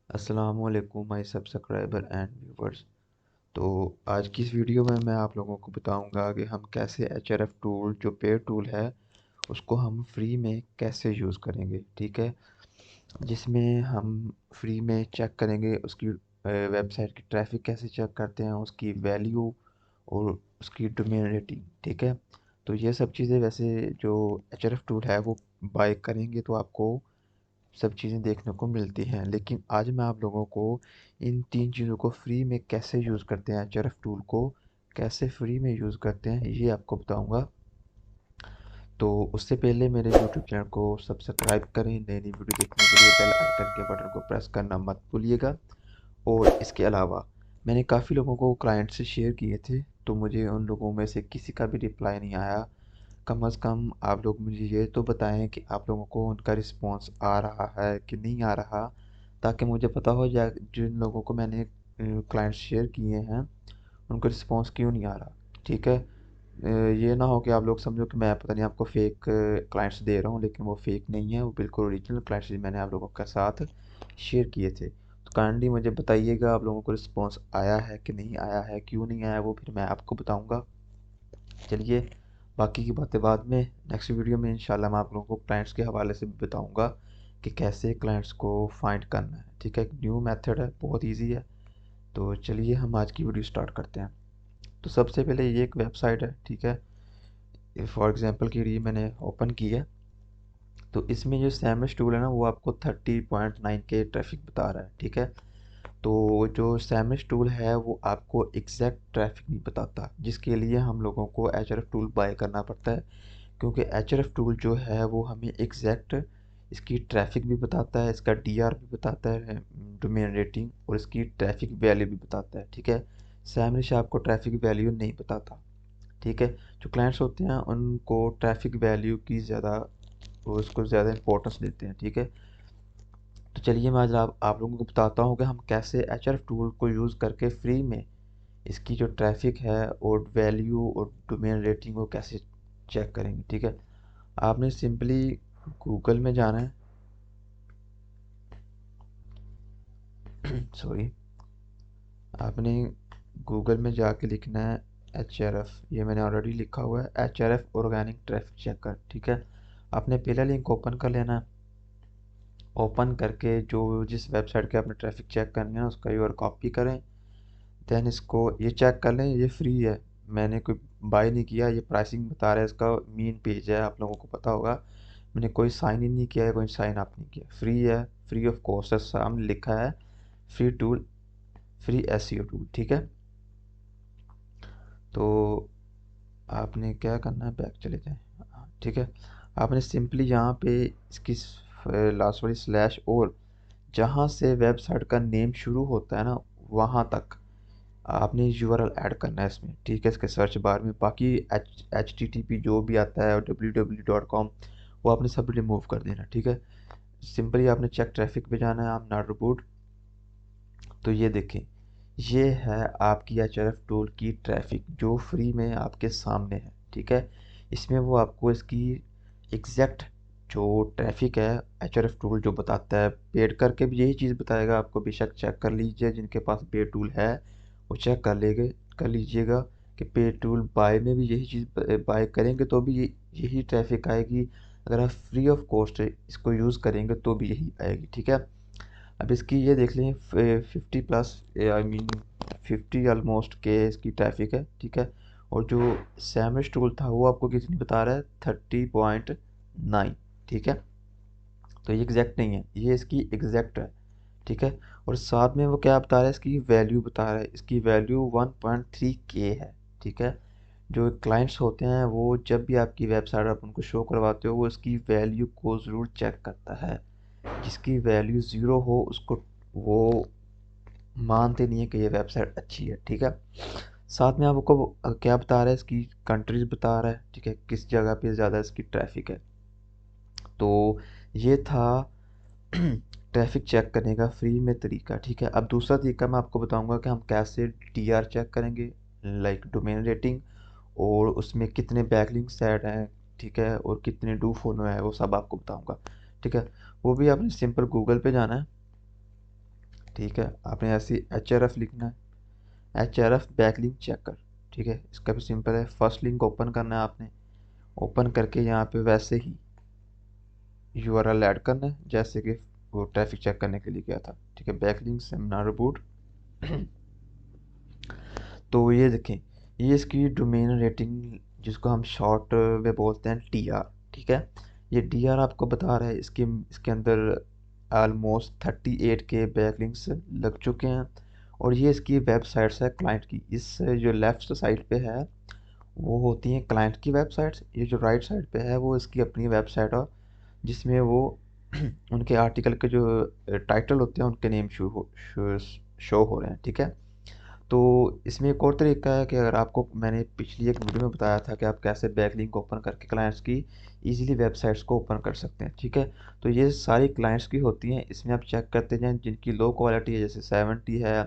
अस्सलामुअलैकुम my subscriber and viewers. तो आज की इस वीडियो में मैं आप लोगों को बताऊंगा कि हम कैसे एचआरएफ टूल जो पेड टूल है उसको हम फ्री में कैसे यूज़ करेंगे। ठीक है, जिसमें हम फ्री में चेक करेंगे उसकी वेबसाइट की ट्रैफिक कैसे चेक करते हैं, उसकी वैल्यू और उसकी डोमेन रेटिंग। ठीक है, तो ये सब चीज़ें वैसे जो एचआरएफ टूल है वो बाय करेंगे तो आपको सब चीज़ें देखने को मिलती हैं, लेकिन आज मैं आप लोगों को इन तीन चीज़ों को फ्री में कैसे यूज़ करते हैं, एचआरएफ टूल को कैसे फ्री में यूज़ करते हैं ये आपको बताऊंगा। तो उससे पहले मेरे यूट्यूब चैनल को सब्सक्राइब करें, नई नई वीडियो देखने के लिए बेल आइकन के बटन को प्रेस करना मत भूलिएगा। और इसके अलावा मैंने काफ़ी लोगों को क्लाइंट से शेयर किए थे, तो मुझे उन लोगों में से किसी का भी रिप्लाई नहीं आया। कम अज़ कम आप लोग मुझे ये तो बताएं कि आप लोगों को उनका रिस्पॉन्स आ रहा है कि नहीं आ रहा, ताकि मुझे पता हो जाए जिन लोगों को मैंने क्लाइंट्स शेयर किए हैं उनका रिस्पॉन्स क्यों नहीं आ रहा। ठीक है, ये ना हो कि आप लोग समझो कि मैं पता नहीं आपको फेक क्लाइंट्स दे रहा हूँ, लेकिन वो फेक नहीं है, वो बिल्कुल ओरिजिनल क्लाइंट्स मैंने आप लोगों के साथ शेयर किए थे। तो काइंडली मुझे बताइएगा आप लोगों को रिस्पॉन्स आया है कि नहीं आया है, क्यों नहीं आया वो फिर मैं आपको बताऊँगा। चलिए, बाकी की बातें बाद में, नेक्स्ट वीडियो में इंशाल्लाह मैं आप लोगों को क्लाइंट्स के हवाले से भी बताऊंगा कि कैसे क्लाइंट्स को फाइंड करना है। ठीक है, एक न्यू मेथड है, बहुत इजी है। तो चलिए हम आज की वीडियो स्टार्ट करते हैं। तो सबसे पहले ये एक वेबसाइट है, ठीक है, फॉर एग्जांपल के लिए मैंने ओपन की है। तो इसमें जो सैमस टूल है ना वो आपको 30.9 के ट्रैफिक बता रहा है। ठीक है, तो जो सैमिश टूल है वो आपको एग्जैक्ट ट्रैफिक नहीं बताता, जिसके लिए हम लोगों को एचआरएफ टूल बाय करना पड़ता है, क्योंकि एचआरएफ टूल जो है वो हमें एग्जैक्ट इसकी ट्रैफिक भी बताता है, इसका डीआर भी बताता है, डोमेन रेटिंग, और इसकी ट्रैफिक वैल्यू भी बताता है। ठीक है, सैमिश आपको ट्रैफिक वैल्यू नहीं बताता। ठीक है, जो क्लाइंट्स होते हैं उनको ट्रैफिक वैल्यू की ज़्यादा, वो उसको ज़्यादा इंपॉर्टेंस देते हैं। ठीक है, तो चलिए मैं आज आप लोगों को बताता हूँ कि हम कैसे एचआरएफ टूल को यूज़ करके फ्री में इसकी जो ट्रैफिक है और वैल्यू और डोमेन रेटिंग को कैसे चेक करेंगे। ठीक है, आपने सिंपली गूगल में जाना है, सॉरी, आपने गूगल में जाके लिखना है एच आर एफ, ये मैंने ऑलरेडी लिखा हुआ है, H R F organic traffic checker. ठीक है, आपने पहला लिंक ओपन कर लेना है। ओपन करके जो जिस वेबसाइट के आपने ट्रैफिक चेक करनी है उसका यूआरएल कॉपी करें। देन इसको ये चेक कर लें, ये फ्री है, मैंने कोई बाय नहीं किया, ये प्राइसिंग बता रहा है, इसका मेन पेज है, आप लोगों को पता होगा। मैंने कोई साइन इन नहीं किया है, कोई साइन अप नहीं किया, फ्री है, फ्री ऑफ कॉस्ट है, सामने लिखा है free tool, free SEO tool. ठीक है, तो आपने क्या करना है, बैक चले जाएं। ठीक है, आपने सिंपली यहाँ पे इसकी लास्ट वाली स्लैश और जहाँ से वेबसाइट का नेम शुरू होता है ना वहाँ तक आपने यूआरएल ऐड करना है इसमें। ठीक है, इसके सर्च बार में बाकी एच टी टी पी जो भी आता है और www.com वो आपने सब रिमूव कर देना। ठीक है, सिंपली आपने चेक ट्रैफिक पे जाना है, आप नॉट रिपोर्ट। तो ये देखें, ये है आपकी एचआरएफ टूल की ट्रैफिक जो फ्री में आपके सामने है। ठीक है, इसमें वो आपको इसकी एग्जैक्ट जो ट्रैफिक है एचआरएफ टूल जो बताता है, पेड करके भी यही चीज़ बताएगा आपको, बेशक चेक कर लीजिए, जिनके पास पेड टूल है वो चेक कर लीजिएगा कि पेड टूल बाय में भी यही चीज़ बाय करेंगे तो भी यही ट्रैफिक आएगी, अगर आप फ्री ऑफ कॉस्ट इसको यूज़ करेंगे तो भी यही आएगी। ठीक है, अब इसकी ये देख लें 50+ आई मीन 50 ऑलमोस्ट के इसकी ट्रैफिक है। ठीक है, और जो सैमिश टूल था वो आपको कितनी बता रहा है, 30.9। ठीक है, तो ये एग्जैक्ट नहीं है, ये इसकी एग्जैक्ट है। ठीक है, और साथ में वो क्या बता रहा है, इसकी वैल्यू बता रहा है, इसकी वैल्यू 1.3K है। ठीक है, जो क्लाइंट्स होते हैं वो जब भी आपकी वेबसाइट आप उनको शो करवाते हो वो इसकी वैल्यू को ज़रूर चेक करता है, जिसकी वैल्यू ज़ीरो हो उसको वो मानते नहीं है कि ये वेबसाइट अच्छी है। ठीक है, साथ में आपको क्या बता रहा है, इसकी कंट्रीज बता रहा है। ठीक है, किस जगह पे ज़्यादा इसकी ट्रैफिक है। तो ये था ट्रैफिक चेक करने का फ्री में तरीका। ठीक है, अब दूसरा तरीका मैं आपको बताऊंगा कि हम कैसे डीआर चेक करेंगे, लाइक डोमेन रेटिंग, और उसमें कितने बैकलिंक्स ऐड हैं। ठीक है, और कितने डू फॉलो है वो सब आपको बताऊंगा। ठीक है, वो भी आपने सिंपल गूगल पे जाना है, ठीक है, आपने ऐसे HRF लिखना है, HRF बैकलिंक चेकर। ठीक है, इसका भी सिंपल है, फर्स्ट लिंक ओपन करना है आपने, ओपन करके यहाँ पे वैसे ही URL ऐड करना है जैसे कि वो ट्रैफिक चेक करने के लिए गया था। ठीक है, बैकलिंक सेमिनार रिबूट। तो ये देखें, ये इसकी डोमेन रेटिंग जिसको हम शॉर्ट में बोलते हैं TR। ठीक है, ये TR आपको बता रहा है इसके अंदर ऑलमोस्ट 38 के बैकलिंक्स लग चुके हैं। और ये इसकी वेबसाइट्स है क्लाइंट की। इस जो लेफ्ट साइड पे है वो होती हैं क्लाइंट की वेबसाइट्स, ये जो राइट साइड पे है वो इसकी अपनी वेबसाइट है, जिसमें वो उनके आर्टिकल के जो टाइटल होते हैं उनके नेम शो हो रहे हैं। ठीक है, तो इसमें एक और तरीका है कि अगर आपको, मैंने पिछली एक वीडियो में बताया था कि आप कैसे बैकलिंक ओपन करके क्लाइंट्स की इजीली वेबसाइट्स को ओपन कर सकते हैं। ठीक है, तो ये सारी क्लाइंट्स की होती हैं, इसमें आप चेक करते जाएं जिनकी लो क्वालिटी है, जैसे 70 है,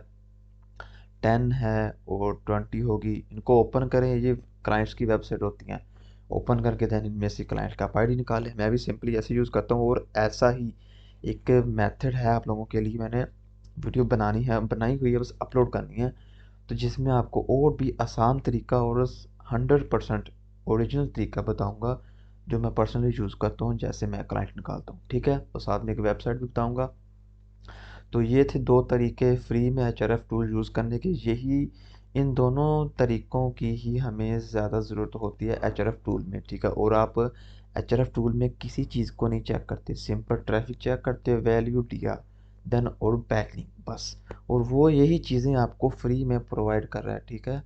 10 है और 20 होगी, इनको ओपन करें। ये क्लाइंट्स की वेबसाइट होती हैं, ओपन करके देन इनमें से क्लाइंट का आईडी निकालें। मैं भी सिंपली ऐसे यूज़ करता हूँ, और ऐसा ही एक मेथड है आप लोगों के लिए, मैंने वीडियो बनाई हुई है, बस अपलोड करनी है, तो जिसमें आपको और भी आसान तरीका और 100% ओरिजिनल तरीका बताऊंगा जो मैं पर्सनली यूज़ करता हूँ, जैसे मैं क्लाइंट निकालता हूँ। ठीक है, और साथ में एक वेबसाइट भी बताऊंगा। तो ये थे दो तरीके फ्री में HRF टूल यूज़ करने के। यही इन दोनों तरीक़ों की ही हमें ज़्यादा ज़रूरत होती है HRF टूल में। ठीक है, और आप HRF टूल में किसी चीज़ को नहीं चेक करते, सिंपल ट्रैफिक चेक करते, वैल्यू दिया देन और बैकलिंक, बस। और वो यही चीज़ें आपको फ्री में प्रोवाइड कर रहा है। ठीक है,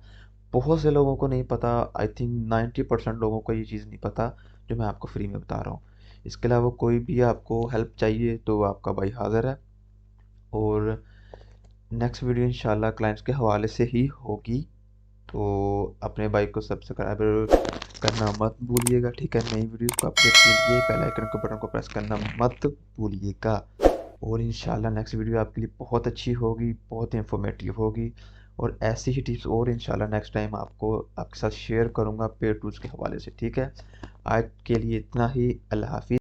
बहुत से लोगों को नहीं पता, आई थिंक 90% लोगों को ये चीज़ नहीं पता जो मैं आपको फ्री में बता रहा हूँ। इसके अलावा कोई भी आपको हेल्प चाहिए तो आपका भाई हाज़िर है, और नेक्स्ट वीडियो इंशाल्लाह क्लाइंट्स के हवाले से ही होगी। तो अपने भाई को सब्सक्राइब करना मत भूलिएगा। ठीक है, नई वीडियोस को अपडेट के लिए बेल आइकन के बटन को प्रेस करना मत भूलिएगा। और इंशाल्लाह नेक्स्ट वीडियो आपके लिए बहुत अच्छी होगी, बहुत इंफॉर्मेटिव होगी, और ऐसी ही टिप्स और इंशाल्लाह नेक्स्ट टाइम आपको आपके साथ शेयर करूंगा पेड टूल्स के हवाले से। ठीक है, आज के लिए इतना ही। अल्लाह हाफिज़।